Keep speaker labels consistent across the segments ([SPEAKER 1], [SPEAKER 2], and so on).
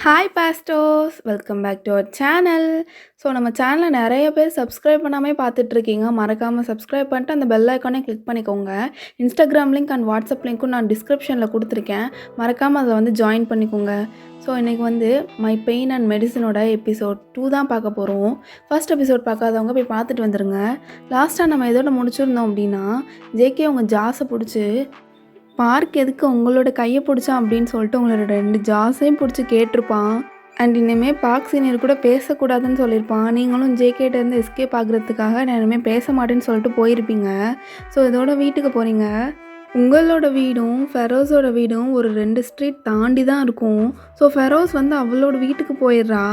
[SPEAKER 1] Hi பாஸ்டோஸ், welcome back to our channel. So நம்ம சேனலில் நிறைய பேர் சப்ஸ்கிரைப் பண்ணாமல் பார்த்துட்ருக்கீங்க. மறக்காமல் சப்ஸ்கிரைப் பண்ணிட்டு அந்த பெல் ஐக்கானே கிளிக் பண்ணிக்கோங்க. இன்ஸ்டாகிராம் லிங்க் அண்ட் வாட்ஸ்அப் லிங்க்கும் நான் டிஸ்கிரிப்ஷனில் கொடுத்துருக்கேன். மறக்காமல் அதில் வந்து ஜாயின் பண்ணிக்கோங்க. ஸோ இன்றைக்கி வந்து மை பெயின் அண்ட் மெடிசனோட எபிசோட் 2 தான் பார்க்க போகிறோம். ஃபர்ஸ்ட் எபிசோட் பார்க்காதவங்க போய் பார்த்துட்டு வந்துடுங்க. லாஸ்ட்டாக நம்ம எதோட முடிச்சிருந்தோம் அப்படின்னா, ஜேகே அவங்க ஜாஸை பிடிச்சி பார்க் எதுக்கு உங்களோட கையை பிடிச்சான் அப்படின்னு சொல்லிட்டு உங்களோட 2 ஜாஸையும் பிடிச்சி கேட்டிருப்பான். அண்ட் இனிமேல் பார்க் சீனியர் கூட பேசக்கூடாதுன்னு சொல்லியிருப்பான். நீங்களும் ஜேகேட்டேருந்து எஸ்கேப் ஆகுறதுக்காக நான் இனிமேல் பேச மாட்டேன்னு சொல்லிட்டு போயிருப்பீங்க. ஸோ இதோட வீட்டுக்கு போகிறீங்க. உங்களோட வீடும் ஃபெரோஸோட வீடும் ஒரு 2 ஸ்ட்ரீட் தாண்டி தான் இருக்கும். ஸோ ஃபெரோஸ் வந்து அவளோட வீட்டுக்கு போயிடுறா.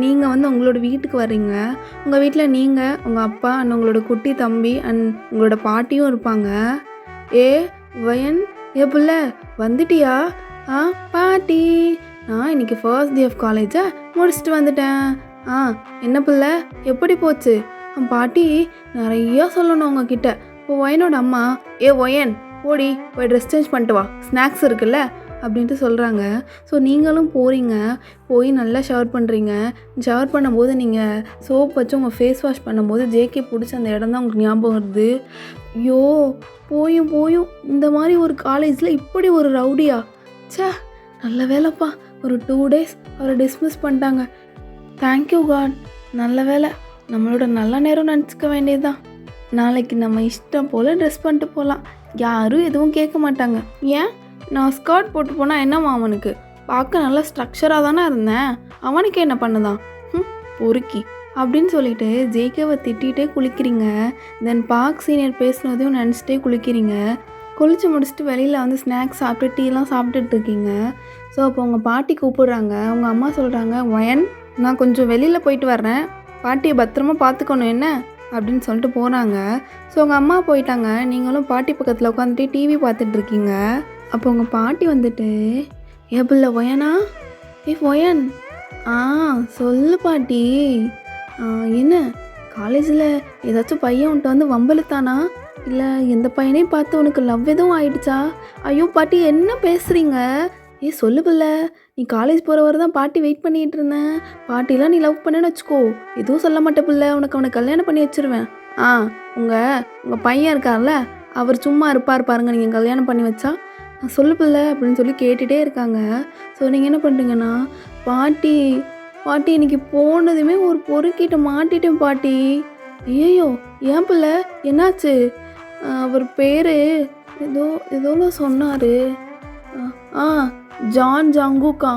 [SPEAKER 1] நீங்கள் வந்து உங்களோட வீட்டுக்கு வர்றீங்க. உங்கள் வீட்டில் நீங்கள், உங்கள் அப்பா அண்ட் உங்களோட குட்டி தம்பி அண்ட் உங்களோட பாட்டியும் இருப்பாங்க. வயன், புள்ள வந்துட்டியா? பாட்டி, நான் இன்னைக்கு ஃபர்ஸ்ட் டே ஆஃப் காலேஜை முடிச்சுட்டு வந்துட்டேன். என்ன பிள்ளை, எப்படி போச்சு? பாட்டி, நிறையா சொல்லணும் உங்ககிட்ட. இப்போ ஒயனோட அம்மா, ஒயன் போடி, போய் ட்ரெஸ் சேஞ்ச் பண்ணிட்டு வா, ஸ்நாக்ஸ் இருக்குல்ல அப்படின்ட்டு சொல்கிறாங்க. ஸோ நீங்களும் போகிறீங்க. போய் நல்லா ஷவர் பண்ணுறீங்க. ஷவர் பண்ணும்போது நீங்கள் சோப் வச்சு உங்கள் ஃபேஸ் வாஷ் பண்ணும்போது ஜேகே பிடிச்ச அந்த இடம் தான் உங்களுக்கு ஞாபகம் வருது. ஐயோ, போயும் இந்த மாதிரி ஒரு காலேஜில் இப்படி ஒரு ரவுடியா? சே, நல்ல வேலைப்பா, ஒரு 2 டேஸ் அவரை டிஸ்மிஸ் பண்ணிட்டாங்க. தேங்க்யூ காட், நல்ல வேலை. நம்மளோட நல்ல நேரம் நினச்சிக்க வேண்டியதுதான். நாளைக்கு நம்ம இஷ்டம் போல் ட்ரெஸ் பண்ணிட்டு போகலாம். யாரும் எதுவும் கேட்க மாட்டாங்க. ஏன், நான் ஸ்கர்ட் போட்டு போனால் என்னம்மா அவனுக்கு? பார்க்க நல்லா ஸ்ட்ரக்சராக தானே இருந்தேன். அவனுக்கு என்ன பண்ணுதான்? பொறுக்கி அப்படின்னு சொல்லிட்டு ஜேகேவை திட்டிகிட்டே குளிக்கிறீங்க. தென் பார்க் சீனியர் பேசினதையும் நினச்சிட்டே குளிக்கிறீங்க. குளித்து முடிச்சுட்டு வெளியில் வந்து ஸ்நாக்ஸ் சாப்பிட்டு டீலாம் சாப்பிட்டுட்டு இருக்கீங்க. ஸோ அப்போ உங்கள் பாட்டி கூப்பிடுறாங்க. உங்கள் அம்மா சொல்கிறாங்க, வயன், நான் கொஞ்சம் வெளியில் போயிட்டு வர்றேன், பாட்டியை பத்திரமா பார்த்துக்கணும் என்ன அப்படின்னு சொல்லிட்டு போகிறாங்க. ஸோ உங்கள் அம்மா போயிட்டாங்க. நீங்களும் பாட்டி பக்கத்தில் உட்காந்துட்டு டிவி பார்த்துட்ருக்கீங்க. அப்போ உங்கள் பாட்டி வந்துட்டு, பிள்ளை ஒயனா? ஒயன், சொல்லு பாட்டி. என்ன, காலேஜில் ஏதாச்சும் பையன் உன்ட்ட வந்து வம்பலுத்தானா? இல்லை எந்த பையனையும் பார்த்து உனக்கு லவ் எதுவும் ஆயிடுச்சா? ஐயோ பாட்டி, என்ன பேசுகிறீங்க? சொல்லு பிள்ளை, நீ காலேஜ் போகிறவரை தான் பாட்டி வெயிட் பண்ணிகிட்டு இருந்தேன். பாட்டிலாம் நீ லவ் பண்ணேன்னு வச்சுக்கோ, எதுவும் சொல்ல மாட்டேன் பிள்ளை, உனக்கு அவனை கல்யாணம் பண்ணி வச்சுருவேன். உங்கள் பையன் இருக்கார்ல, அவர் சும்மா இருப்பார் பாருங்க, நீங்கள் கல்யாணம் பண்ணி வச்சா. சொல்லு பிள்ளை அப்படின்னு சொல்லி கேட்டுகிட்டே இருக்காங்க. ஸோ நீங்கள் என்ன பண்ணுறீங்கன்னா, பாட்டி இன்னைக்கு போனதுமே ஒரு பொறுக்கிட்ட மாட்டிட்டேன் பாட்டி. ஐயோ, ஏன் பிள்ளை, என்னாச்சு? அவர் பேர் ஏதோ சொன்னார். ஜான் ஜங்குக்கா.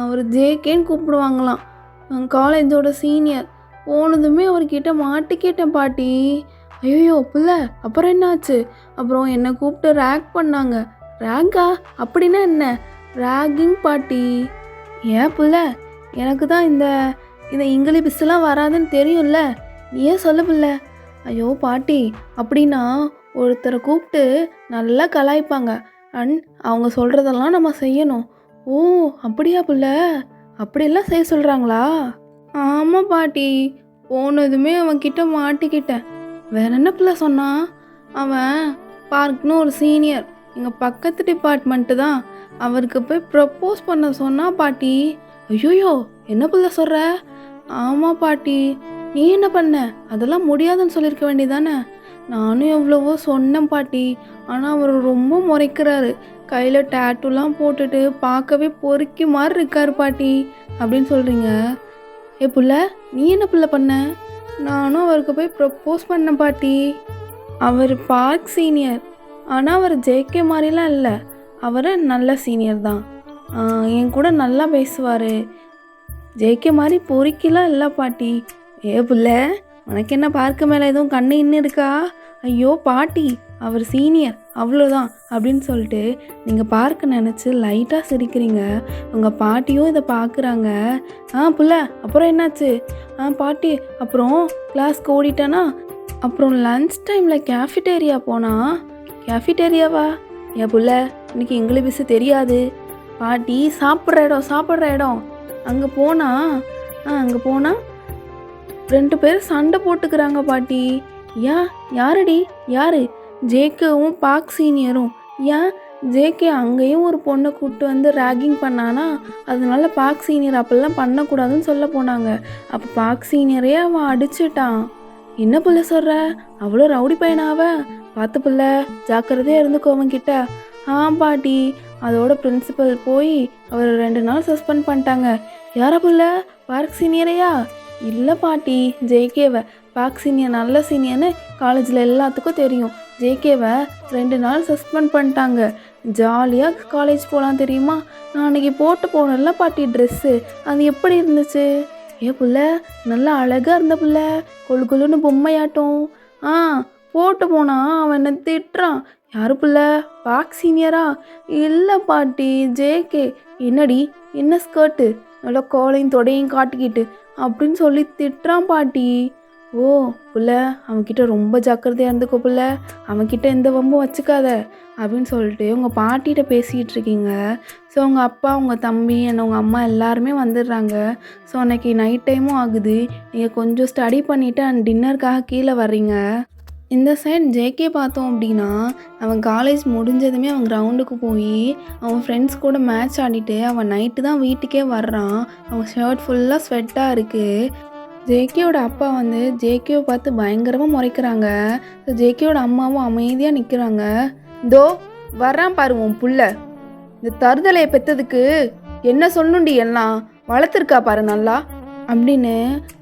[SPEAKER 1] அவர் ஜேகேன்னு கூப்பிடுவாங்களாம். காலேஜோட சீனியர். போனதுமே அவர்கிட்ட மாட்டிக்கிட்டேன் பாட்டி. ஐயோ பிள்ளை, அப்புறம் என்னாச்சு? அப்புறம் என்னை கூப்பிட்டு ரேக் பண்ணாங்க. ரேங்கா? அப்படின்னா என்ன? ரேகிங் பாட்டி. ஏன் பிள்ளை, எனக்கு தான் இந்த இங்கிலீஷ்லாம் வராதுன்னு தெரியும்ல, நீயே சொல்ல பிள்ளை. ஐயோ பாட்டி, அப்படின்னா ஒருத்தரை கூப்பிட்டு நல்லா கலாய்ப்பாங்க அண்ட் அவங்க சொல்கிறதெல்லாம் நம்ம செய்யணும். அப்படியா பிள்ளை, அப்படியெல்லாம் செய்ய சொல்கிறாங்களா? ஆமாம் பாட்டி, போனதுமே அவன்கிட்ட மாட்டிக்கிட்டேன். வேற என்ன பிள்ளை சொன்னான்? அவன் பார்க்னு ஒரு சீனியர், எங்கள் பக்கத்து டிபார்ட்மெண்ட்டு தான். அவருக்கு போய் ப்ரப்போஸ் பண்ண சொன்னா பாட்டி. ஐயோயோ, என்ன பிள்ளை சொல்கிற? ஆமாம் பாட்டி. நீ என்ன பண்ண? அதெல்லாம் முடியாதுன்னு சொல்லியிருக்க வேண்டியதானே? நானும் எவ்வளவோ சொன்னேன் பாட்டி, ஆனால் அவர் ரொம்ப முறைக்கிறாரு. கையில் டேட்டூலாம் போட்டுட்டு பார்க்கவே பொறுக்கி மாதிரி இருக்காரு பாட்டி அப்படின்னு சொல்கிறீங்க. பிள்ளை, நீ என்ன பிள்ளை பண்ண? நானும் அவருக்கு போய் ப்ரப்போஸ் பண்ணேன் பாட்டி. அவர் பார்க் சீனியர், ஆனால் அவர் ஜேகே மாதிரிலாம் இல்லை. அவர் நல்ல சீனியர் தான். என் கூட நல்லா பேசுவார். ஜேகே மாதிரி பொறுக்கிலாம் இல்லை பாட்டி. பிள்ளை, உனக்கு என்ன பார்க்க மேலே எதுவும் கண்ணு இன்னும் இருக்கா? ஐயோ பாட்டி, அவர் சீனியர் அவ்வளோதான் அப்படின்னு சொல்லிட்டு நீங்கள் பார்க்க நினச்சி லைட்டாக சிரிக்கிறீங்க. உங்கள் பாட்டியும் இதை பார்க்குறாங்க. பிள்ளை, அப்புறம் என்னாச்சு? பாட்டி, அப்புறம் கிளாஸ்க்கு ஓடிட்டானா? அப்புறம் லன்ச் டைமில் கேஃபிடேரியா போனா. கேஃபிடேரியாவா? பிள்ளை, எனக்கு இங்கிலீஷ் தெரியாது பாட்டி. சாப்பிட்ற இடம் அங்கே போனால் 2 பேர் சண்டை போட்டுக்கிறாங்க பாட்டி. யாருடி? யாரு? ஜேகேவும் பார்க் சீனியரும். ஜேகே அங்கேயும் ஒரு பொண்ணை கூப்பிட்டு வந்து ரேகிங் பண்ணானா, அதனால பாக் சீனியர் அப்பெல்லாம் பண்ணக்கூடாதுன்னு சொல்ல போனாங்க. அப்போ பாக் சீனியரே அவன் அடிச்சிட்டான். என்ன புள்ள சொல்கிற, அவ்வளோ ரவுடி பையனாவ? பார்த்து புள்ள, ஜாக்கிரதையாக இருந்துக்கோ அவன்கிட்ட. பாட்டி, அதோட பிரின்சிபல் போய் அவர் 2 நாள் சஸ்பெண்ட் பண்ணிட்டாங்க. யாரா புள்ள, பார்க் சீனியரையா? இல்லை பாட்டி, ஜேகேவை. பாக் சீனியர் நல்ல சீனியர்னு காலேஜில் எல்லாத்துக்கும் தெரியும். ஜேகேவை 2 நாள் சஸ்பெண்ட் பண்ணிட்டாங்க. ஜாலியாக காலேஜ் போகலாம் தெரியுமா? நான் அன்றைக்கி போட்டு போனேன்ல பாட்டி ட்ரெஸ்ஸு, அது எப்படி இருந்துச்சு? புள்ள, நல்லா அழகாக இருந்த புள்ள, கொழு கொழுன்னு பொம்மையாட்டம். போட்டு போனால் அவன் என்ன திட்டுறான். யாரு புள்ள, பாக் சீனியரா? இல்லை பாட்டி, ஜேகே. என்னடி, என்ன ஸ்கர்ட்டு, நல்லா கோலையும் தொடையும் காட்டிக்கிட்டு அப்படின்னு சொல்லி திட்டுறான் பாட்டி. புள்ள, அவன்கிட்ட ரொம்ப ஜாக்கிரதையாக இருந்துக்கோ புள்ள, அவன்கிட்ட எந்த வம்பும் வச்சுக்காத அப்படின்னு சொல்லிட்டு உங்கள் பாட்டிகிட்ட பேசிகிட்டு இருக்கீங்க. ஸோ உங்கள் அப்பா, உங்கள் தம்பி அண்ட் உங்கள் அம்மா எல்லாருமே வந்துடுறாங்க. ஸோ அன்றைக்கி நைட் டைமும் ஆகுது. நீங்கள் கொஞ்சம் ஸ்டடி பண்ணிவிட்டு அண்ட் டின்னருக்காக கீழே வர்றீங்க. இந்த சைட் ஜேகே பார்த்தோம் அப்படின்னா, அவன் காலேஜ் முடிஞ்சதுமே அவன் கிரவுண்டுக்கு போய் அவன் ஃப்ரெண்ட்ஸ் கூட மேட்ச் ஆடிட்டு அவன் நைட்டு தான் வீட்டுக்கே வர்றான். அவன் ஷர்ட் ஃபுல்லாக ஸ்வெட்டாக இருக்குது. ஜேகேயோட அப்பா வந்து ஜேகேவை பார்த்து பயங்கரமாக முறைக்கிறாங்க. ஸோ ஜேகேயோட அம்மாவும் அமைதியாக நிற்கிறாங்க. இதோ வர்றான் பாரு உன் புள்ள, இந்த தருதலையை பெற்றதுக்கு என்ன சொல்லணுண்டி, எல்லாம் வளர்த்துருக்கா பாரு நல்லா அப்படின்னு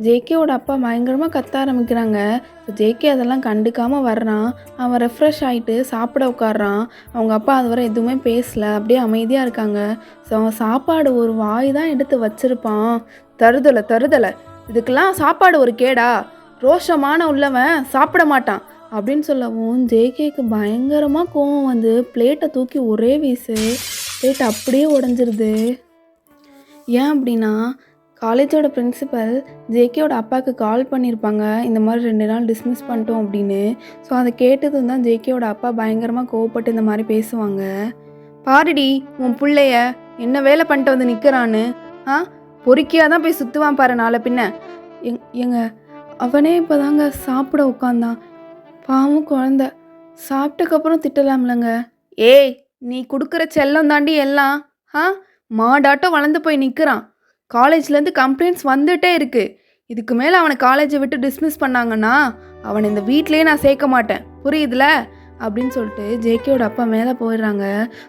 [SPEAKER 1] ஜேகேவோட அப்பா பயங்கரமாக கத்த ஆரம்பிக்கிறாங்க. ஸோ ஜேகே அதெல்லாம் கண்டுக்காமல் வர்றான். அவன் ரெஃப்ரெஷ் ஆகிட்டு சாப்பிட உட்காடுறான். அவங்க அப்பா அது வரை எதுவுமே பேசலை, அப்படியே அமைதியாக இருக்காங்க. ஸோ அவன் சாப்பாடு ஒரு வாய் தான் எடுத்து வச்சுருப்பான். தருதலை, இதுக்கெல்லாம் சாப்பாடு ஒரு கேடா, ரோஷமான உள்ளவன் சாப்பிட மாட்டான் அப்படின்னு சொல்லவும் ஜேகேக்கு பயங்கரமாக கோவம் வந்து பிளேட்டை தூக்கி ஒரே வீசு. பிளேட் அப்படியே உடஞ்சிருது. ஏன் அப்படின்னா, காலேஜோட பிரின்சிபல் ஜேகேயோட அப்பாவுக்கு கால் பண்ணியிருப்பாங்க, இந்த மாதிரி 2 நாள் டிஸ்மிஸ் பண்ணிட்டோம் அப்படின்னு. ஸோ அதை கேட்டதும் தான் ஜேகேயோட அப்பா பயங்கரமாக கோவப்பட்டு இந்த மாதிரி பேசுவாங்க. பாருடி உன் பிள்ளைய என்ன வேலை பண்ணிட்டு வந்து நிற்கிறான்னு, பொறுக்கியாக தான் போய் சுற்றுவான் பாரு நாளை பின்ன. எங்க அவனே இப்போ தாங்க சாப்பிட உட்காந்தான், பாவம் குழந்த, சாப்பிட்டக்கப்புறம் திட்டலாம்லங்க. நீ கொடுக்குற செல்லம் தாண்டி எல்லாம். மாடாட்டம் வளர்ந்து போய் நிற்கிறான். காலேஜ்லேருந்து கம்ப்ளைண்ட்ஸ் வந்துகிட்டே இருக்குது. இதுக்கு மேலே அவனை காலேஜை விட்டு டிஸ்மிஸ் பண்ணாங்கன்னா அவனை இந்த வீட்லேயே நான் சேர்க்க மாட்டேன், புரியுதுல அப்படின்னு சொல்லிட்டு ஜேகேயோட அப்பா மேலே போயிடுறாங்க.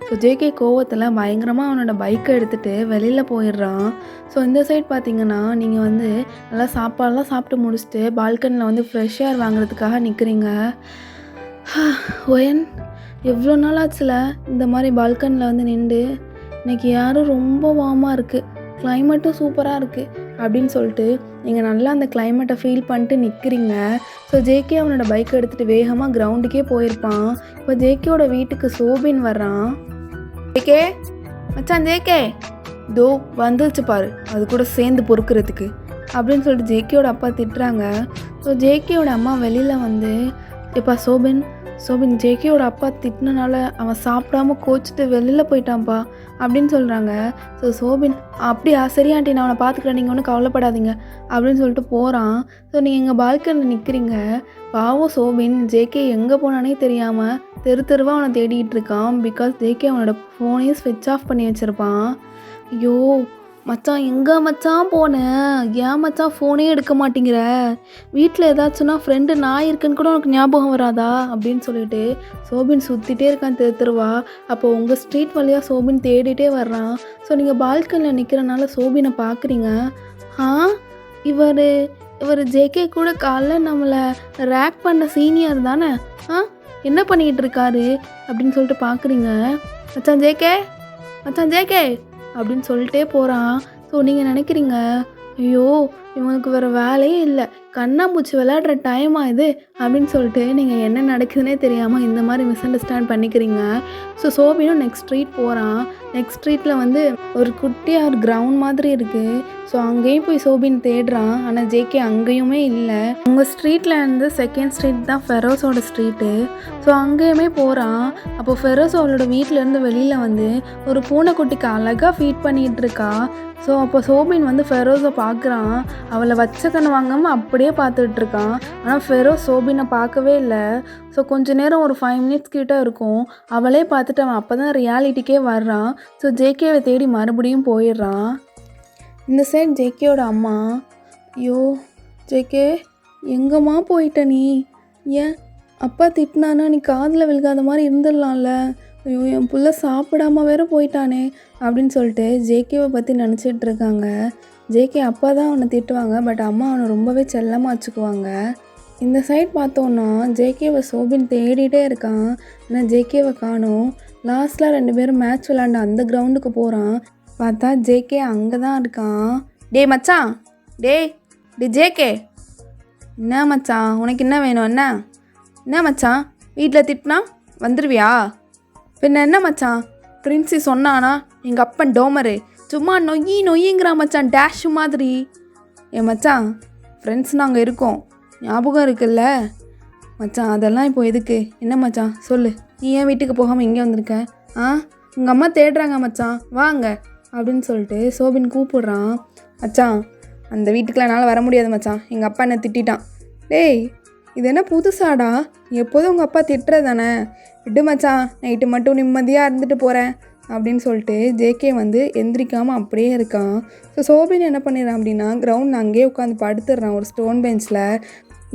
[SPEAKER 1] ஸோ ஜேகே கோவத்தில் பயங்கரமாக அவனோட பைக்கை எடுத்துகிட்டு வெளியில் போயிடுறான். ஸோ இந்த சைட் பார்த்தீங்கன்னா, நீங்கள் வந்து நல்லா சாப்பாடெலாம் சாப்பிட்டு முடிச்சுட்டு பால்கனியில் வந்து ஃப்ரெஷ் ஏர் வாங்குறதுக்காக நிற்கிறீங்க. ஒயன், எவ்வளோ நாள் ஆச்சுல இந்த மாதிரி பால்கனியில் வந்து நின்று. இன்றைக்கி யாரும் ரொம்ப வார்மாக இருக்குது, கிளைமேட்டும் சூப்பராக இருக்குது அப்படின்னு சொல்லிட்டு நீங்கள் நல்லா அந்த கிளைமேட்டை ஃபீல் பண்ணிட்டு நிற்கிறீங்க. ஸோ ஜேகே அவனோட பைக்கை எடுத்துகிட்டு வேகமாக கிரவுண்டுக்கே போயிருப்பான். இப்போ ஜேகேயோட வீட்டுக்கு சோபின் வர்றான். ஜேகே மச்சான், ஜேகே தோ வந்துருச்சு பாரு, அது கூட சேர்ந்து பொறுக்கிறதுக்கு அப்படின்னு சொல்லிட்டு ஜேகேயோட அப்பா திட்டுறாங்க. ஸோ ஜேகேயோட அம்மா வெளியில் வந்து, எப்பா சோபின், ஜேகேயோட அப்பா திட்டினால அவன் சாப்பிடாம கோச்சிட்டு வெளியில் போயிட்டான்ப்பா அப்படின்னு சொல்கிறாங்க. ஸோ சோபின், அப்படியா, சரி ஆண்டி, நான் அவனை பார்த்துக்கிறேன், நீங்கள் ஒன்றும் கவலைப்படாதீங்க அப்படின்னு சொல்லிட்டு போகிறான். ஸோ நீங்கள் எங்கள் பால்கனியில் நிற்கிறீங்க. பாவம் சோபின், ஜேகே எங்கே போனானே தெரியாமல் தெருவாக அவனை தேடிட்டு இருக்கான். பிகாஸ் ஜேகே அவனோட ஃபோனையும் ஸ்விட்ச் ஆஃப் பண்ணி வச்சுருப்பான். ஐயோ மச்சான், எங்கே மச்சான் போனேன், ஏன் மச்சான் ஃபோனே எடுக்க மாட்டேங்கிற, வீட்டில் ஏதாச்சும்னா ஃப்ரெண்டு நான் இருக்குன்னு கூட உனக்கு ஞாபகம் வராதா அப்படின்னு சொல்லிட்டு சோபின் சுற்றிட்டே இருக்கான் தெருவா. அப்போ உங்கள் ஸ்ட்ரீட் வழியாக சோபின் தேடிட்டே வர்றான். ஸோ நீங்கள் பால்கனியில் நிற்கிறனால சோபினை பார்க்குறீங்க. இவர் ஜேகே கூட காலைல நம்மளை ரேக் பண்ண சீனியர் தானே, என்ன பண்ணிக்கிட்டு இருக்காரு அப்படின்னு சொல்லிட்டு பார்க்குறீங்க. மச்சான் ஜேகே அப்படின்னு சொல்லிட்டே போகிறான். ஸோ நீங்கள் நினைக்கிறீங்க, ஐயோ இவனுக்கு வேறு வேலையே இல்லை, கண்ணாம்பூச்சி விளையாடுற டைம் ஆகுது அப்படின்னு சொல்லிட்டு நீங்கள் என்ன நடக்குதுன்னே தெரியாமல் இந்த மாதிரி மிஸ் அண்டர்ஸ்டாண்ட் பண்ணிக்கிறீங்க. ஸோ சோபினும் நெக்ஸ்ட் ஸ்ட்ரீட் போகிறான். நெக்ஸ்ட் ஸ்ட்ரீட்டில் வந்து ஒரு குட்டியாக ஒரு கிரவுண்ட் மாதிரி இருக்குது. ஸோ அங்கேயும் போய் சோபின் தேடுறான். ஆனால் ஜேகே அங்கேயுமே இல்லை. உங்கள் ஸ்ட்ரீட்டில் இருந்து செகண்ட் ஸ்ட்ரீட் தான் ஃபெரோஸோட ஸ்ட்ரீட்டு. ஸோ அங்கேயுமே போகிறான். அப்போ ஃபெரோஸ் அவளோட வீட்டிலேருந்து வெளியில் வந்து ஒரு பூனைக்குட்டிக்கு அழகாக ஃபீட் பண்ணிகிட்டு இருக்கா. ஸோ அப்போ சோபின் வந்து ஃபெரோஸை பார்க்குறான். அவளை வச்ச கண்ணு வாங்காமல் அப்படியே பார்த்துட்ருக்கான். ஆனால் ஃபெரோஸ் சோபின் சோபினை பார்க்கவே இல்லை. ஸோ கொஞ்ச நேரம் ஒரு 5 மினிட்ஸ் கிட்ட இருக்கும். அவளே பார்த்துட்டு அவன் அப்போ தான் ரியாலிட்டிக்கே வர்றான். ஸோ ஜேகேவை தேடி மறுபடியும் போயிடுறான். இந்த சைட் ஜேகேயோட அம்மா, ஐயோ ஜேகே எங்கம்மா போயிட்ட நீ? ஏன் அப்பா திட்டினானா நீ காதில் விழுகாத மாதிரி இருந்துடலாம்ல. ஐயோ என் புள்ள சாப்பிடாம வேற போயிட்டானே அப்படின்னு சொல்லிட்டு ஜேகேவை பற்றி நினச்சிட்டு இருக்காங்க. ஜேகே அப்பா தான் அவனை திட்டுவாங்க, பட் அம்மா அவனை ரொம்பவே செல்லமாக வச்சுக்குவாங்க. இந்த சைட் பார்த்தோன்னா ஜேகேவை சோபின் தேடிட்டே இருக்கான். ஆனால் ஜேகேவை காணோம். லாஸ்ட்டில் 2 பேரும் மேட்ச் விளாண்ட அந்த கிரவுண்டுக்கு போகிறான். பார்த்தா ஜேகே அங்கே தான் இருக்கான். டேய் மச்சான், டேய் ஜேகே, என்ன மச்சான் உனக்கு என்ன வேணும்? என்ன மச்சான் வீட்டில் திட்டினா வந்துடுவியா? பின்ன என்ன மச்சான், பிரின்ஸி சொன்னானா எங்கள் அப்பன் டோமரு சும்மா நொய்யிங்கிறான் மச்சான், டேஷு மாதிரி. ஏன் மச்சான் ஃப்ரெண்ட்ஸ் நாங்கள் இருக்கோம், ஞாபகம் இருக்குல்ல மச்சான்? அதெல்லாம் இப்போ எதுக்கு? என்ன மச்சான் சொல்லு, நீ ஏன் வீட்டுக்கு போகாமல் இங்கே வந்திருக்க? உங்கள் அம்மா தேடுறாங்க மச்சான், வாங்க அப்படின்னு சொல்லிட்டு சோபின் கூப்பிடுறான். மச்சான் அந்த வீட்டுக்குலாம் என்னால் வர முடியாது மச்சான், எங்கள் அப்பா என்னை திட்டான். டேய் இது என்ன புதுசாடா, எப்போதும் உங்கள் அப்பா திட்டுறதானே, விடு மச்சான் நைட்டு மட்டும் நிம்மதியாக இருந்துட்டு போகிறேன் அப்படின்னு சொல்லிட்டு ஜேகே எந்திரிக்காமல் அப்படியே இருக்கான். ஸோ சோபின் என்ன பண்ணிடுறான் அப்படின்னா கிரவுண்ட் அங்கேயே உட்காந்து படுத்துடுறான் ஒரு ஸ்டோன் பெஞ்சில்.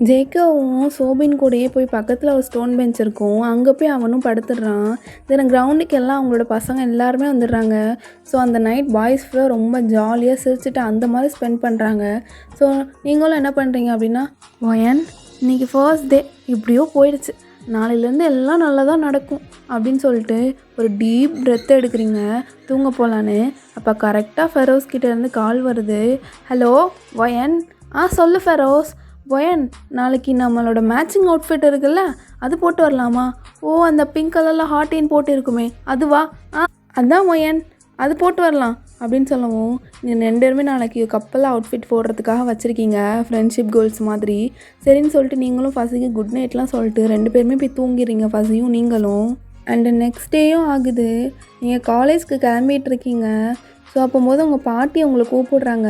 [SPEAKER 1] ஜேகேவும் சோபின் கூடயே போய் பக்கத்தில் ஒரு ஸ்டோன் பெஞ்ச் இருக்கும், அங்கே போய் அவனும் படுத்துடுறான். தென் கிரவுண்டுக்கு எல்லாம் அவங்களோட பசங்க எல்லாருமே வந்துடுறாங்க. ஸோ அந்த நைட் பாய்ஸ் ஃபுல்லாக ரொம்ப ஜாலியாக சிரிச்சுட்டு அந்த மாதிரி ஸ்பெண்ட் பண்ணுறாங்க. ஸோ நீங்களும் என்ன பண்ணுறீங்க அப்படின்னா, ஒயன் இன்றைக்கி ஃபர்ஸ்ட் டே இப்படியோ போயிடுச்சு, நாளையிலேருந்து எல்லாம் நல்லா தான் நடக்கும் அப்படின்னு சொல்லிட்டு ஒரு டீப் பிரெத் எடுக்கிறீங்க தூங்க போகலான்னு. அப்போ கரெக்டாக ஃபெரோஸ் கிட்டேருந்து கால் வருது. Hello wine. சொல்லு ஃபெரோஸ். ஒயன் நாளைக்கு நம்மளோட மேட்சிங் அவுட்ஃபிட் இருக்குல்ல, அது போட்டு வரலாமா? ஓ அந்த பிங்க் கலரில் ஹார்ட் இன் போட்டு இருக்குமே அதுவா? அதான் ஒயன், அது போட்டு வரலாம் அப்படின்னு சொல்லவும், நீங்கள் 2 பேருமே நாளைக்கு கப்பலாக அவுட்ஃபிட் போடுறதுக்காக வச்சுருக்கீங்க ஃப்ரெண்ட்ஷிப் கோல்ஸ் மாதிரி. சரின்னு சொல்லிட்டு நீங்களும் ஃபசிக்கு குட் நைட்லாம் சொல்லிட்டு 2 பேருமே போய் தூங்கிடுறீங்க, ஃபசியும் நீங்களும். அண்டு நெக்ஸ்ட் டேயும் ஆகுது, நீங்கள் காலேஜ்க்கு கிளம்பிட்டு இருக்கீங்க. ஸோ அப்போது உங்கள் பாட்டி உங்களை கூப்பிடுறாங்க.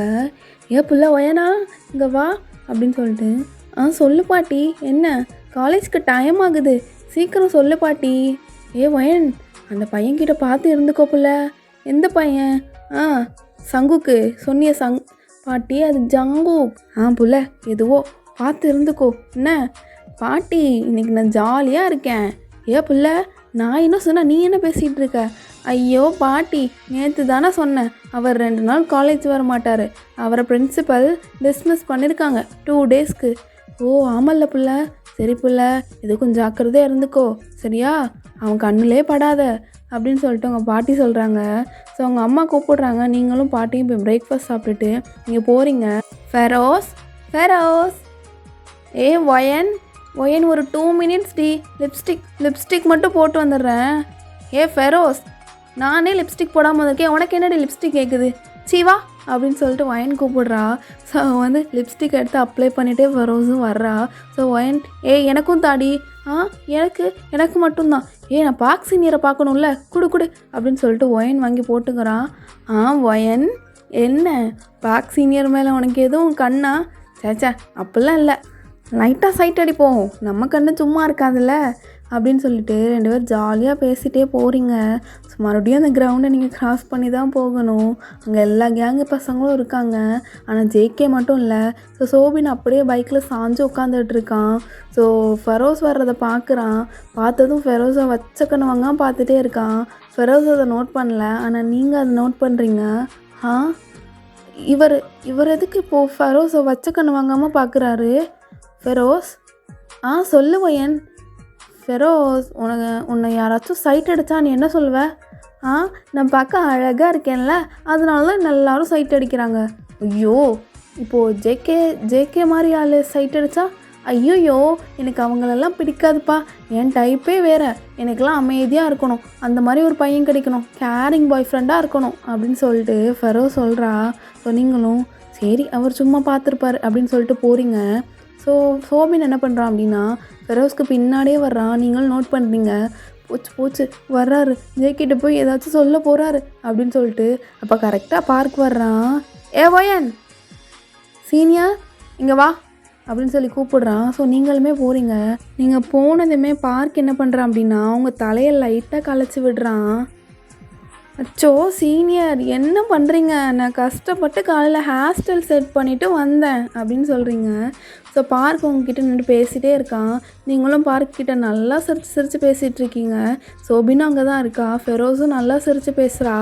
[SPEAKER 1] ஏன் புள்ள ஒயனா இங்கே வா அப்படின்னு சொல்லிட்டு. சொல்லு பாட்டி, என்ன காலேஜ்க்கு டைம் ஆகுது, சீக்கிரம் சொல்லு பாட்டி. ஒயன் அந்த பையன்கிட்ட பார்த்து இருந்துக்கோ புள்ள. எந்த பையன்? சங்குக்கு சொன்னிய பாட்டி அது ஜங்கு. புள்ள எதுவோ பார்த்து இருந்துக்கோ. என்ன பாட்டி இன்னைக்கு நான் ஜாலியாக இருக்கேன். புள்ள நான் என்ன சொன்ன, நீ என்ன பேசிகிட்டு இருக்க? ஐயோ பாட்டி நேற்று தானே சொன்னேன், அவர் 2 நாள் காலேஜ் வர மாட்டார், அவரை பிரின்சிபல் டிஸ்மிஸ் பண்ணியிருக்காங்க 2 டேஸ்க்கு. ஓ ஆமல்ல புள்ள, சரி புள்ள எதுக்கும் ஜாக்கிரதையாக இருந்துக்கோ சரியா, அவன் கண்ணிலே படாத அப்படின்னு சொல்லிட்டு அவங்க பாட்டி சொல்கிறாங்க. ஸோ அவங்க அம்மா கூப்பிடுறாங்க. நீங்களும் பாட்டியும் இப்போ பிரேக்ஃபாஸ்ட் சாப்பிட்டுட்டு நீங்கள் போகிறீங்க. ஃபெரோஸ் ஒயன் ஒரு 2 மினிட்ஸ் டி, லிப்ஸ்டிக் மட்டும் போட்டு வந்துடுறேன். ஃபெரோஸ் நானே லிப்ஸ்டிக் போடாமல் இருக்கேன், உனக்கு என்னடி லிப்ஸ்டிக் கேட்குது, சீவா அப்படின்னு சொல்லிட்டு ஒயன் கூப்பிடுறா. ஸோ லிப்ஸ்டிக் எடுத்து அப்ளை பண்ணிகிட்டே ஃபெரோஸும் வர்றா. ஸோ ஒயன் எனக்கும் தாடி. எனக்கு மட்டும்தான். நான் பார்க் சீனியரை பார்க்கணும்ல, குடு அப்படின்னு சொல்லிட்டு ஒயன் வாங்கி போட்டுக்கிறான். ஒயன் என்ன பார்க் சீனியர் மேலே உனக்கு எதுவும் கண்ணா? சேச்சா அப்படிலாம் இல்லை, லைட்டாக சைட் அடிப்போம், நம்ம கண்ணு சும்மா இருக்காதுல்ல அப்படின்னு சொல்லிட்டு 2 பேர் ஜாலியாக பேசிகிட்டே போகிறீங்க. ஸோ மறுபடியும் அந்த கிரவுண்டை நீங்கள் க்ராஸ் பண்ணி தான் போகணும். அங்கே எல்லா கேங்கு பசங்களும் இருக்காங்க, ஆனால் ஜேகே மட்டும் இல்லை. ஸோ சோபின் அப்படியே பைக்கில் சாஞ்சு உட்காந்துட்டு இருக்கான். ஸோ ஃபெரோஸ் வர்றதை பார்க்குறான். பார்த்ததும் ஃபெரோஸை வச்சக்கண்ணு வாங்க பார்த்துட்டே இருக்கான். ஃபெரோஸ் அதை நோட் பண்ணல, ஆனால் நீங்கள் அதை நோட் பண்ணுறீங்க. இவர் எதுக்கு இப்போது ஃபெரோஸை வச்சக்கண்ணு வாங்காமல் பார்க்குறாரு? ஃபெரோஸ் சொல்லு ஒயன். ஃபெரோஸ் உன்னை யாராச்சும் சைட் அடித்தா நீ என்ன சொல்லுவ? நான் பார்க்க அழகாக இருக்கேன்ல, அதனால தான் எல்லாரும் சைட் அடிக்கிறாங்க. ஐயோ இப்போது ஜேகே மாதிரி ஆள் சைட் அடித்தா? ஐயோயோ எனக்கு அவங்களெல்லாம் பிடிக்காதுப்பா, என் டைப்பே வேறு, எனக்கெல்லாம் அமைதியாக இருக்கணும், அந்த மாதிரி ஒரு பையன் கிடைக்கணும், கேரிங் பாய் ஃப்ரெண்டாக இருக்கணும் அப்படின்னு சொல்லிட்டு ஃபெரோஸ் சொல்கிறா. ஸோ நீங்களும் சரி அவர் சும்மா பார்த்துருப்பார் அப்படின்னு சொல்லிட்டு போகிறீங்க. ஸோ சோபின் என்ன பண்ணுறான் அப்படின்னா ஃபெரோஸ்க்கு பின்னாடியே வர்றான். நீங்களும் நோட் பண்ணுறீங்க. போச்சு வர்றாரு, ஜேகிட்ட போய் ஏதாச்சும் சொல்ல போகிறாரு அப்படின்னு சொல்லிட்டு. அப்போ கரெக்டாக பார்க் வர்றான். ஒயன் சீனியர் இங்கே வா அப்படின்னு சொல்லி கூப்பிடுறான். ஸோ நீங்களுமே போகிறீங்க. நீங்கள் போனதுமே பார்க் என்ன பண்ணுறான் அப்படின்னா அவங்க தலையை லைட்டாக கலைச்சி விடுறான். அச்சோ! சீனியர் என்ன பண்ணுறீங்க? நான் கஷ்டப்பட்டு காலையில் ஹேர் ஸ்டைல் செட் பண்ணிவிட்டு வந்தேன் அப்படின்னு சொல்கிறீங்க. ஸோ பார்க் உங்ககிட்ட நின்று பேசிகிட்டே இருக்கான். நீங்களும் பார்க் கிட்ட நல்லா சிரித்து சிரித்து பேசிகிட்ருக்கீங்க. சோபினும் அங்கே தான் இருக்கா. ஃபெரோஸும் நல்லா சிரித்து பேசுகிறா.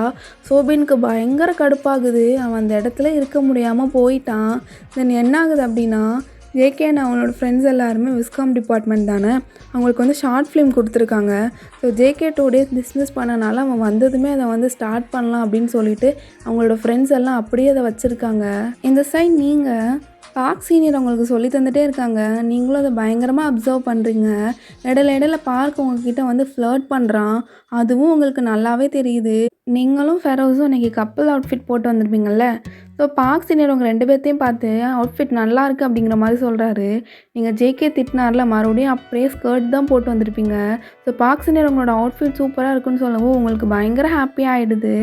[SPEAKER 1] சோபினுக்கு பயங்கர கடுப்பாகுது. அவன் அந்த இடத்துல இருக்க முடியாமல் போயிட்டான். தென் என்ன ஆகுது அப்படின்னா ஜேகேன்னு அவனோட ஃப்ரெண்ட்ஸ் எல்லாருமே விஸ்காம் டிபார்ட்மெண்ட் தானே, அவங்களுக்கு வந்து ஷார்ட் ஃபிலிம் கொடுத்துருக்காங்க. ஸோ ஜேகே 2 டேஸ் டிஸ்மிஸ் பண்ணனால அவன் வந்ததுமே அதை வந்து ஸ்டார்ட் பண்ணலாம் அப்படின்னு சொல்லிட்டு அவங்களோட ஃப்ரெண்ட்ஸ் எல்லாம் அப்படியே அதை வச்சுருக்காங்க. இந்த சைட் நீங்கள் பார்க் சீனியர் அவங்களுக்கு சொல்லி தந்துகிட்டே இருக்காங்க. நீங்களும் அதை பயங்கரமாக அப்சர்வ் பண்ணுறீங்க. இடையில பார்க் உங்ககிட்ட வந்து ஃப்ளர்ட் பண்ணுறான். அதுவும் உங்களுக்கு நல்லாவே தெரியுது. நீங்களும் ஃபெரோஸும் இன்றைக்கி கப்பல் அவுட்ஃபிட் போட்டு வந்திருப்பீங்கள்ல. ஸோ பார்க் சீனியர் உங்கள் 2 பேர்த்தையும் பார்த்து அவுட்ஃபிட் நல்லா இருக்குது அப்படிங்கிற மாதிரி சொல்கிறாரு. நீங்கள் ஜேகே திட்டினார்ல, மறுபடியும் அப்படியே ஸ்கர்ட் தான் போட்டு வந்திருப்பீங்க. ஸோ பார்க் சீனியர் உங்களோட அவுட்ஃபிட் சூப்பராக இருக்குன்னு சொல்லவும் உங்களுக்கு பயங்கர ஹாப்பியாக ஆகிடுது.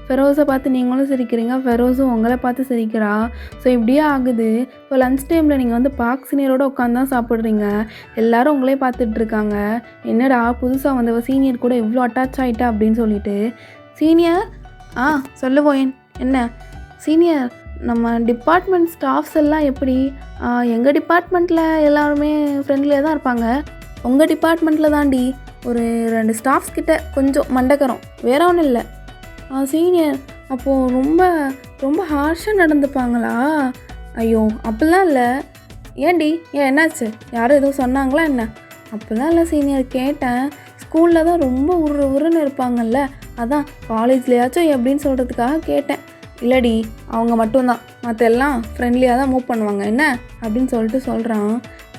[SPEAKER 1] ஃபெரோஸை பார்த்து நீங்களும் சிரிக்கிறீங்க, ஃபெரோஸும் உங்களை பார்த்து சிரிக்கிறா. ஸோ இப்படியே ஆகுது. ஸோ லன்ச் டைமில் நீங்கள் வந்து பார்க் சீனியரோடு உட்காந்து தான் சாப்பிட்றீங்க. எல்லோரும் உங்களே பார்த்துட்ருக்காங்க. என்னடா புதுசாக வந்தவ சீனியர் கூட இவ்வளோ அட்டாச் ஆகிட்டா அப்படின்னு சொல்லிட்டு. சீனியர் சொல்லுவோம். என்ன சீனியர், நம்ம டிபார்ட்மெண்ட் ஸ்டாஃப்ஸ் எல்லாம் எப்படி? எங்கள் டிபார்ட்மெண்ட்டில் எல்லாருமே ஃப்ரெண்ட்லியாக தான் இருப்பாங்க. உங்கள் டிபார்ட்மெண்ட்டில் தாண்டி ஒரு 2 ஸ்டாஃப்ஸ் கிட்ட கொஞ்சம் மண்டக்கரம், வேற ஒன்றும் இல்லை. சீனியர், அப்போது ரொம்ப ரொம்ப ஹார்ஷாக நடந்துப்பாங்களா? ஐயோ அப்படிலாம் இல்லை. ஏன்டி, என்னாச்சு? யாரும் எதுவும் சொன்னாங்களா என்ன? அப்படிலாம் இல்லை சீனியர், கேட்டேன். ஸ்கூலில் தான் ரொம்ப உருன்னு இருப்பாங்கல்ல, அதான் காலேஜ்லையாச்சும் எப்படின்னு சொல்கிறதுக்காக கேட்டேன். இல்லடி, அவங்க மட்டும்தான், மற்ற எல்லாம் ஃப்ரெண்ட்லியாக தான் மூவ் பண்ணுவாங்க என்ன அப்படின்னு சொல்லிட்டு சொல்கிறான்.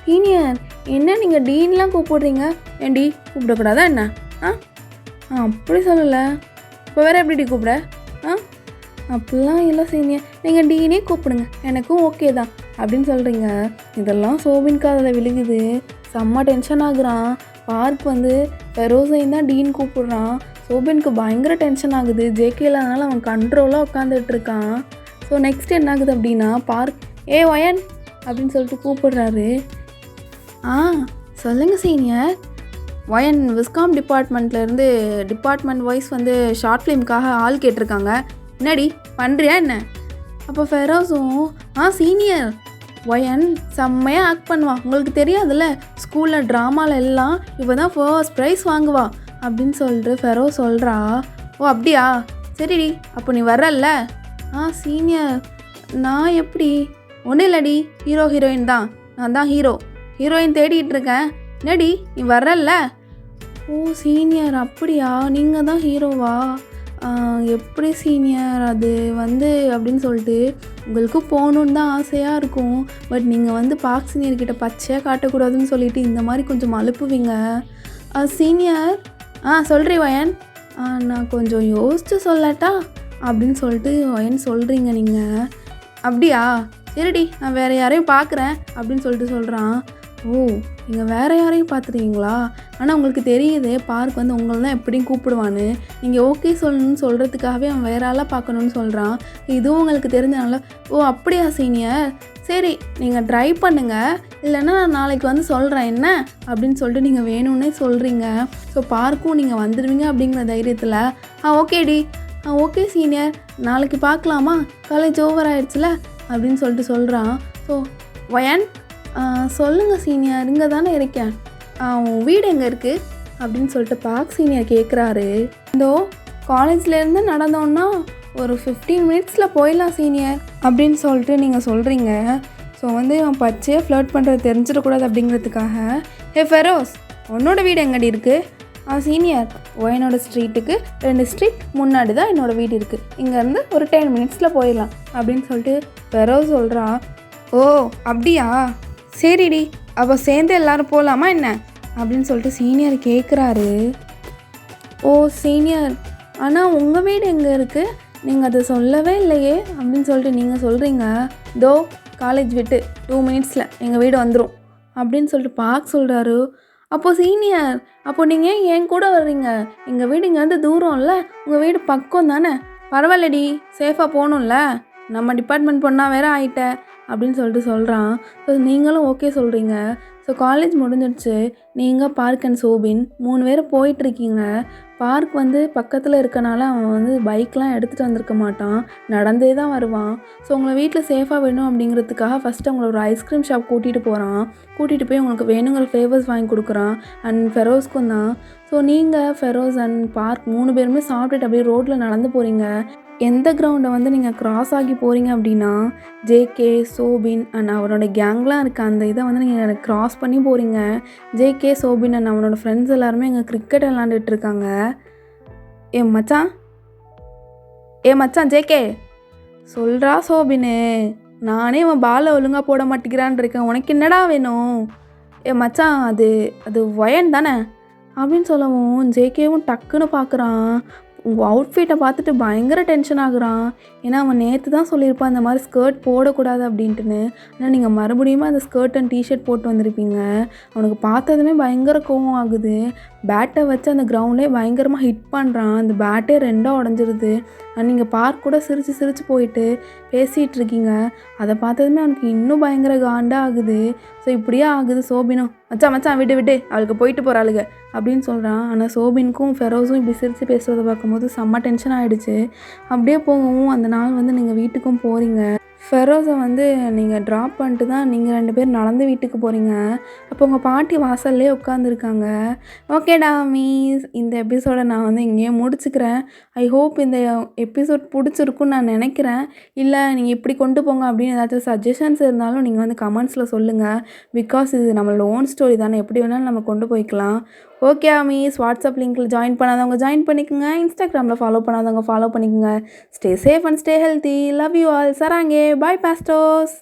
[SPEAKER 1] சீனியர், என்ன நீங்கள் டீன்லாம் கூப்பிடுறீங்க? ஏன்டி கூப்பிடக்கூடாதா என்ன? அப்படி சொல்லலை. இப்போ வேறு எப்படி கூப்பிட? அப்படிலாம் இல்லை சீனியர், நீங்கள் டீனே கூப்பிடுங்க, எனக்கும் ஓகே தான் அப்படின்னு சொல்கிறீங்க. இதெல்லாம் சோபின் காதில் விழுகுது. செம்ம டென்ஷன் ஆகுறான். பார்க் வந்து ஃபெரோஸையும் தான் டீன் கூப்பிடுறான். சோபினுக்கு பயங்கர டென்ஷன் ஆகுது. ஜேகே இல்லாதனால அவன் கண்ட்ரோலாக உட்காந்துட்டு இருக்கான். ஸோ நெக்ஸ்ட் என்ன ஆகுது அப்படின்னா பார்க் ஒயன் அப்படின்னு சொல்லிட்டு கூப்பிடுறாரு. சொல்லுங்கள் சீனியர். ஒயன் விஸ்காம் டிபார்ட்மெண்ட்லேருந்து டிபார்ட்மெண்ட் வைஸ் வந்து ஷார்ட் ஃபிலிம்காக ஆள் கேட்டிருக்காங்க. என்னடி பண்ணுறியா என்ன? அப்போ ஃபெரோஸும் சீனியர், ஒயன் செம்மையாக ஆக்ட் பண்ணுவான், உங்களுக்கு தெரியாதுல்ல, ஸ்கூலில் ட்ராமாவில் எல்லாம் இவ தான் ஃபர்ஸ்ட் ப்ரைஸ் வாங்குவா அப்படின்னு சொல்லிட்டு ஃபெரோஸ் சொல்கிறா. ஓ அப்படியா, சரிடி, அப்போ நீ வர்றல்ல? சீனியர், நான் எப்படி? ஒன்றும் இல்லடி, ஹீரோயின் தான், நான் தான் ஹீரோயின் தேடிட்டு இருக்கேன். என்னடி நீ வர்றல்ல? ஓ சீனியர், அப்படியா, நீங்கள் தான் ஹீரோவா? எப்படி சீனியர் அது வந்து அப்படின்னு சொல்லிட்டு உங்களுக்கு போகணுன்னு தான் ஆசையாக இருக்கும். பட் நீங்கள் வந்து பார்க் சீனியர்கிட்ட பச்சையாக காட்டக்கூடாதுன்னு சொல்லிட்டு இந்த மாதிரி கொஞ்சம் அலுப்புவீங்க. சீனியர், சொல்கிறீ ஒயன், நான் கொஞ்சம் யோசித்து சொல்லட்டா அப்படின்னு சொல்லிட்டு ஒயன் சொல்கிறீங்க நீங்கள். அப்படியா, சரிடி, நான் வேறு யாரையும் பார்க்குறேன் அப்படின்னு சொல்லிட்டு சொல்கிறான். ஓ, நீங்கள் வேறு யாரையும் பார்த்துருக்கீங்களா? ஆனால் உங்களுக்கு தெரியுது பார்க் வந்து உங்களை தான் எப்படியும் கூப்பிடுவான்னு. நீங்கள் ஓகே சொல்லணும்னு சொல்கிறதுக்காகவே அவன் வேற ஆளாக பார்க்கணுன்னு சொல்கிறான். இதுவும் உங்களுக்கு தெரிஞ்சனால, ஓ அப்படியா சீனியர், சரி நீங்கள் ட்ரை பண்ணுங்கள், இல்லைன்னா நான் நாளைக்கு வந்து சொல்கிறேன் என்ன அப்படின்னு சொல்லிட்டு நீங்கள் வேணும்னே சொல்கிறீங்க. ஸோ பார்க்கும் நீங்கள் வந்துடுவீங்க அப்படிங்கிற தைரியத்தில் ஓகேடி, ஓகே சீனியர், நாளைக்கு பார்க்கலாமா, காலேஜ் ஓவர் ஆயிடுச்சுல அப்படின்னு சொல்லிட்டு சொல்கிறான். ஸோ ஒயன், சொல்லுங்கள் சீனியர், இங்கே தானே இருக்கேன், உன் வீடு எங்கே இருக்குது அப்படின்னு சொல்லிட்டு பார்க் சீனியர் கேட்குறாரு. இதோ காலேஜ்லேருந்து நடந்தோன்னா ஒரு 15 மினிட்ஸில் போயிடலாம் சீனியர் அப்படின்னு சொல்லிட்டு நீங்கள் சொல்கிறீங்க. ஸோ வந்து அவன் பச்சையாக ஃப்ளர்ட் பண்ணுறது தெரிஞ்சிடக்கூடாது அப்படிங்கிறதுக்காக, ஃபெரோஸ், உன்னோட வீடு எங்கடி இருக்குது? சீனியர், ஒயனோட ஸ்ட்ரீட்டுக்கு 2 ஸ்ட்ரீட் முன்னாடி தான் என்னோடய வீடு இருக்குது, இங்கேருந்து ஒரு 10 மினிட்ஸில் போயிடலாம் அப்படின்னு சொல்லிட்டு ஃபெரோஸ் சொல்கிறா. ஓ அப்படியா, சரிடி, அப்போ சேர்ந்து எல்லோரும் போகலாமா என்ன அப்படின்னு சொல்லிட்டு சீனியர் கேட்குறாரு. ஓ சீனியர், ஆனால் உங்கள் வீடு எங்கே இருக்குது, நீங்கள் அதை சொல்லவே இல்லையே அப்படின்னு சொல்லிட்டு நீங்கள் சொல்கிறீங்க. தோ காலேஜ் விட்டு 2 மினிட்ஸில் எங்கள் வீடு வந்துடும் அப்படின்னு சொல்லிட்டு பார்க் சொல்கிறாரு. அப்போது சீனியர், அப்போ நீங்கள் என் கூட வர்றீங்க, எங்கள் வீடு இங்கே வந்து தூரம்ல, உங்கள் வீடு பக்கம் தானே, பரவாயில்லடி, சேஃபாக போகணும்ல, நம்ம டிபார்ட்மெண்ட் பொண்ணாக வேறு ஆகிட்ட அப்படின்னு சொல்லிட்டு சொல்கிறான். ஸோ நீங்களும் ஓகே சொல்கிறீங்க. ஸோ காலேஜ் முடிஞ்சிடுச்சு. நீங்கள், பார்க் அண்ட் சோபின் 3 பேரும் போயிட்டுருக்கீங்க. பார்க் வந்து பக்கத்தில் இருக்கனால அவன் வந்து பைக்லாம் எடுத்துகிட்டு வந்திருக்க மாட்டான், நடந்தே தான் வருவான். ஸோ உங்களை வீட்டில் சேஃபாக வேணும் அப்படிங்கிறதுக்காக ஃபஸ்ட்டு அவங்கள ஒரு ஐஸ்கிரீம் ஷாப் கூட்டிகிட்டு போகிறான். கூட்டிகிட்டு போய் உங்களுக்கு வேணுங்கிற ஃப்ளேவர்ஸ் வாங்கி கொடுக்குறான். அண்ட் ஃபெரோஸ்க்கும் தான். ஸோ நீங்கள், ஃபெரோஸ் அண்ட் பார்க் 3 பேருமே சாப்பிட்டுட்டு அப்படியே ரோட்டில் நடந்து போகிறீங்க. எந்த கிரவுண்டை வந்து நீங்கள் கிராஸ் ஆகி போகிறீங்க அப்படின்னா, ஜேகே, சோபின் அண்ட் அவனோட கேங்லாம் இருக்க அந்த இதை வந்து நீங்கள் கிராஸ் பண்ணி போகிறீங்க. ஜேகே, சோபின் அண்ட் அவனோட ஃப்ரெண்ட்ஸ் எல்லாருமே இங்கே கிரிக்கெட் விளாண்டுட்டு இருக்காங்க. ஏ மச்சான், ஏ மச்சான் ஜேகே, சொல்கிறா சோபினு, நானே அவன் பாலை ஒழுங்காக போட மாட்டேங்கிறான் இருக்கேன், உனக்கு என்னடா வேணும்? ஏ மச்சான், அது அது ஒயன் தானே அப்படின்னு சொல்லவும் ஜேகேவும் டக்குன்னு பார்க்குறான். உங்கள் அவுட்ஃபிட்டை பார்த்துட்டு பயங்கர டென்ஷன் ஆகுறான். ஏன்னா அவன் நேற்று தான் சொல்லியிருப்பான் இந்த மாதிரி ஸ்கர்ட் போடக்கூடாது அப்படின்ட்டுன்னு. ஆனால் நீங்கள் மறுபடியும் அந்த ஸ்கர்ட் அண்ட் டிஷர்ட் போட்டு வந்திருப்பீங்க. அவனுக்கு பார்த்ததுமே பயங்கர கோவம் ஆகுது. பேட்டை வச்சு அந்த கிரவுண்டே பயங்கரமாக ஹிட் பண்ணுறான். அந்த பேட்டே 2ஆக உடஞ்சிருது. நீங்கள் பார்க் கூட சிரித்து சிரித்து போயிட்டு பேசிகிட்டு இருக்கீங்க. அதை பார்த்ததுமே அவனுக்கு இன்னும் பயங்கர காண்டாக ஆகுது. ஸோ இப்படியே ஆகுது. சோபினும், மச்சான் மச்சான் விட்டு விட்டு, அவளுக்கு போயிட்டு போகிறாளுங்க அப்படின்னு சொல்கிறான். ஆனால் சோபினுக்கும் ஃபெரோஸும் இப்படி சிரித்து பேசுகிறத பார்க்கும்போது செம்ம டென்ஷன் ஆகிடுச்சு. அப்படியே போகவும் அந்த நாள் வந்து நீங்கள் வீட்டுக்கும் போகிறீங்க. ஃபெரோஸை வந்து நீங்கள் ட்ராப் பண்ணிட்டு தான் நீங்கள் 2 பேர் நடந்து வீட்டுக்கு போகிறீங்க. அப்போ உங்கள் பாட்டி வாசல்லே உட்காந்துருக்காங்க. ஓகேடா மீஸ், இந்த எபிசோடை நான் வந்து இங்கேயே முடிச்சுக்கிறேன். ஐ ஹோப் இந்த எபிசோட் பிடிச்சிருக்குன்னு நான் நினைக்கிறேன். இல்லை நீங்கள் இப்படி கொண்டு போங்க அப்படின்னு ஏதாச்சும் சஜஷன்ஸ் இருந்தாலும் நீங்கள் வந்து கமெண்ட்ஸில் சொல்லுங்கள். பிகாஸ் இது நம்மளோட ஓன் ஸ்டோரி தானே, எப்படி வேணாலும் நம்ம கொண்டு போய்க்கலாம். ஓகே மீஸ், வாட்ஸ்அப் லிங்க்கில் ஜாயின் பண்ணாதவங்க ஜாயின் பண்ணிக்கோங்க. இன்ஸ்டாகிராமில் ஃபாலோ பண்ணாதவங்க ஃபாலோ பண்ணிக்கோங்க. Stay safe and stay healthy. Love you all. சராங்கே. Bye pastors.